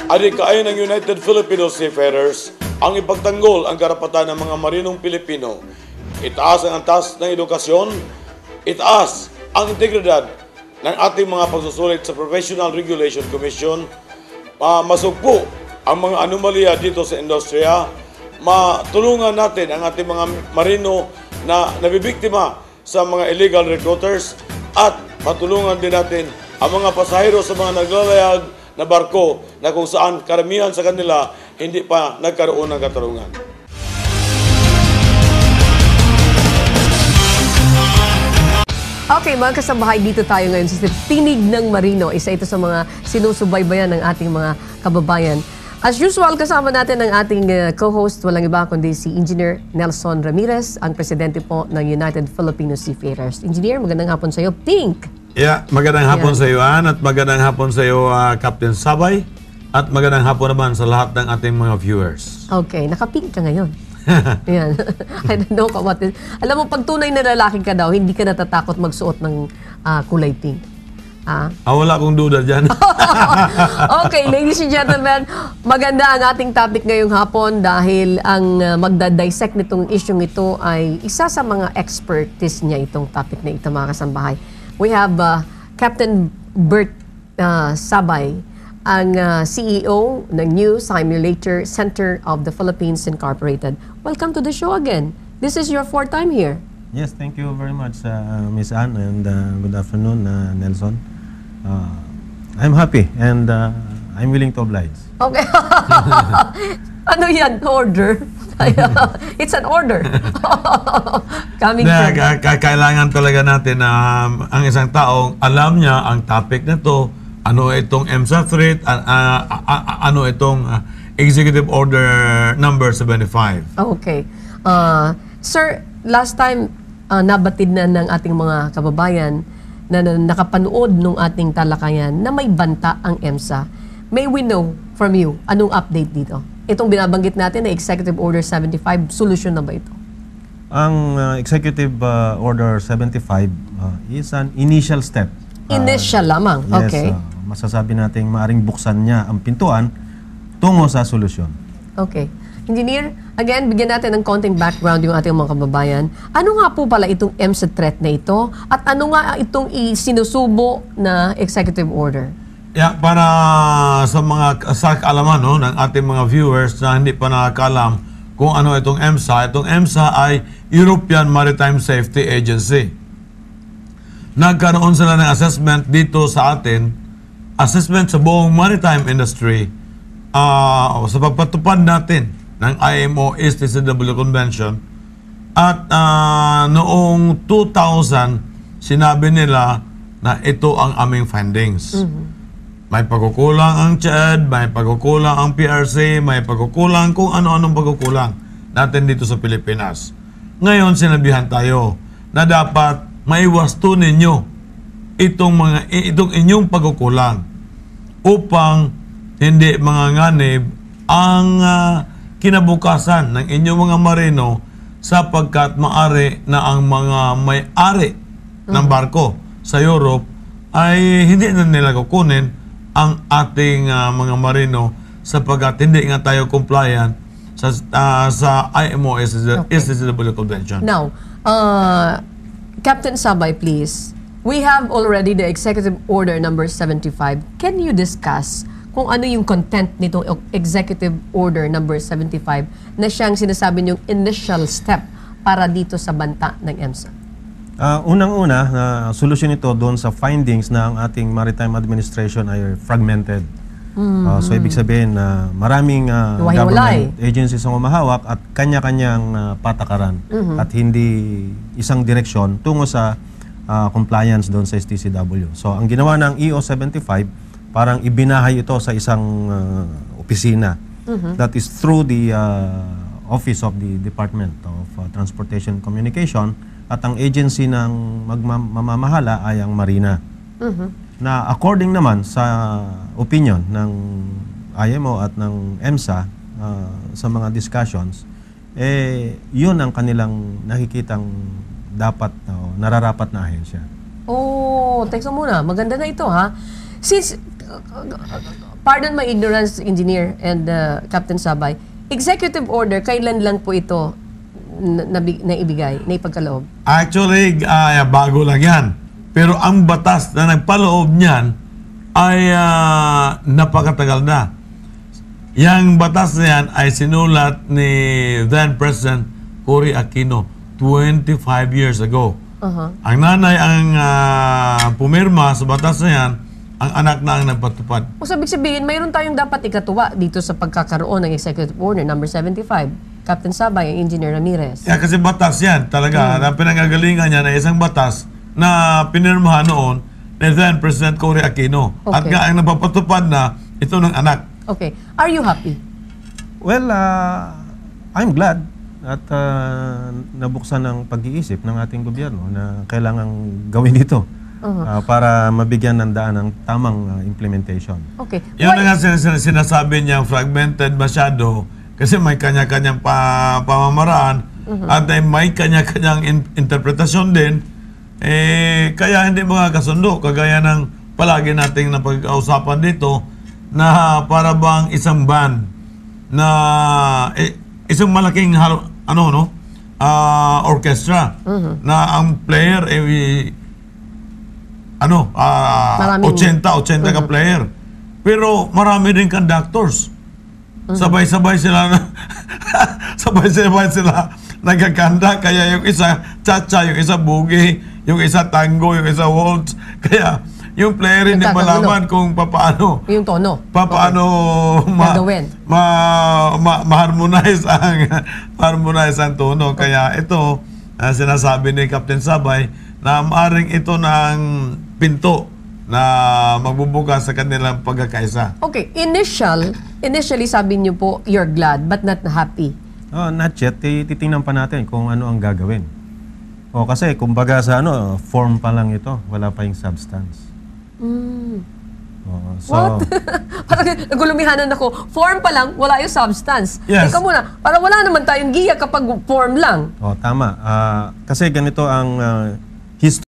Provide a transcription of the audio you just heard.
Adi kaayon ng United Filipino Seafarers ang ipagtanggol ang karapatan ng mga marinong Pilipino. Itaas ang antas ng edukasyon, itaas ang integridad ng ating mga pagsusulit sa Professional Regulation Commission, masugpo ang mga anomalya dito sa industriya, matulungan natin ang ating mga marino na nabibiktima sa mga illegal recruiters, at matulungan din natin ang mga pasahero sa mga naglalayag na barko na kung saan karamihan sa kanila hindi pa nagkaroon ng katarungan. Okay, mga kasambahay, dito tayo ngayon sa Tinig ng Marino. Isa ito sa mga sinusubaybayan ng ating mga kababayan. As usual, kasama natin ang ating co-host, walang iba kundi si Engineer Nelson Ramirez, ang presidente po ng United Filipino Seafarers. Engineer, magandang hapon sa iyo. Pink! Yeah, magandang hapon sa iyo, Ann, at magandang hapon sa iyo, Captain Sabay, at magandang hapon naman sa lahat ng ating mga viewers. Okay, naka-pink ka ngayon. Ayan. I don't know what is. Alam mo, pag tunay na lalaki ka daw, hindi ka natatakot magsuot ng kulay pink. Wala akong duda dyan. Okay, ladies and gentlemen, maganda ang ating topic ngayong hapon dahil ang magdadissect nitong isyong ito ay isa sa mga expertise niya itong topic na ito, mga kasambahay. We have Captain Bert Sabay, ang CEO ng New Simulator Center of the Philippines Incorporated. Welcome to the show again. This is your fourth time here. Yes, thank you very much, Miss Ann, and good afternoon, Nelson. I'm happy and I'm willing to oblige. Okay. Ano yan? Order? It's an order. Coming from... Kailangan talaga natin na ang isang taong alam niya ang topic na to, ano itong EMSA threat, ano itong Executive Order number 75. Okay. Sir, last time nabatid na ng ating mga kababayan na nakapanood nung ating talakayan na may banta ang EMSA. May we know from you, anong update dito? Itong binabanggit natin na Executive Order 75, solusyon na ba ito? Ang Executive Order 75 is an initial step. Initial lamang? Yes, Okay. Masasabi natin maaring buksan niya ang pintuan tungo sa solusyon. Okay. Engineer, again, bigyan natin ng konting background yung ating mga kababayan. Ano nga po pala itong EMSA threat na ito? At ano nga itong sinusubo na Executive Order? Yeah, para sa mga kaalaman ng ating mga viewers na hindi pa nakakalam kung ano itong EMSA. Itong EMSA ay European Maritime Safety Agency. Nagkaroon sila ng assessment dito sa atin, assessment sa buong maritime industry sa pagpatupad natin ng IMO East TCW Convention. At noong 2000, sinabi nila na ito ang aming findings. May pagkukulang ang CHED, may pagkukulang ang PRC, may pagkukulang kung ano-anong pagkukulang natin dito sa Pilipinas. Ngayon, sinabihan tayo na dapat maiwasto ninyo itong inyong pagkukulang upang hindi manganganib ang kinabukasan ng inyong mga marino sapagkat maari na ang mga may-ari ng barko sa Europe ay hindi na nila kukunin ang ating mga marino sapagkat hindi nga tayo compliant sa IMO STCW Convention. Now, Captain Sabay, please. We have already the Executive Order number 75. Can you discuss kung ano yung content nitong Executive Order number 75 na siyang sinasabi niyong initial step para dito sa banta ng EMSA? Unang-una, solusyon ito doon sa findings na ang ating Maritime Administration ay fragmented. So, ibig sabihin na maraming government agencies ang umahawak at kanya-kanyang patakaran at hindi isang direksyon tungo sa compliance doon sa STCW. So, ang ginawa ng EO 75, parang ibinahay ito sa isang opisina. That is through the Office of the Department of Transportation and Communication, at ang agency ng mamamahala ay ang Marina. Na according naman sa opinion ng IMO at ng EMSA sa mga discussions, yun ang kanilang nakikitang dapat nararapat na ahensya. Oh, teka muna. Maganda na ito, ha? Since pardon my ignorance, Engineer and Captain Sabay, executive order, kailan lang po ito naibigay, naipagkaloob? Actually, bago lang yan. Pero ang batas na nagpaloob niyan ay napakatagal na. Yang batas na yan ay sinulat ni then President Cory Aquino 25 years ago. Ang nanay ang pumirma sa batas na yan, ang anak na ang nagpatupad. O sabi sabihin, mayroon tayong dapat ikatuwa dito sa pagkakaroon ng Executive Order number 75. Captain Sabay, Engineer Ramirez. Yeah, kasi batas yan talaga. Ang pinangagalingan niya na isang batas na pinirmahan noon ni then President Cory Aquino. At Okay. nga ang napapatupad na ito ng anak. Okay. Are you happy? Well, I'm glad at nabuksan ang pag-iisip ng ating gobyerno na kailangang gawin ito para mabigyan ng daan ng tamang implementation. Okay. Yun na nga sinasabi niya, fragmented masyado kasi may kanya-kanyang pamamaraan at may kanya-kanyang interpretasyon din. Kaya hindi makakasundo. Kagaya ng palagi nating napag-ausapan dito na para bang isang band na isang malaking orchestra na ang player 80 ka player. Pero marami din conductors. Sabay-sabay sila nagkakanta, kaya yung isa cha-cha, yung isa boogie, yung isa tango, yung isa waltz. Kaya yung player hindi malaman kung paano Yung tono. ma-harmonize ang tono. Kaya ito sinasabi ni Captain Sabay na maaring ito ng pinto na magbubukas sa kanilang pagkakaisa. Okay. Initially sabi niyo po, you're glad but not happy. Not yet. Titingnan pa natin kung ano ang gagawin. Kasi kumbaga sa form pa lang ito, wala pa yung substance. What? Parang nagulumihanan ako. Form pa lang, wala yung substance. Yes. Teka muna, parang wala naman tayong giya kapag form lang. Tama. Kasi ganito ang history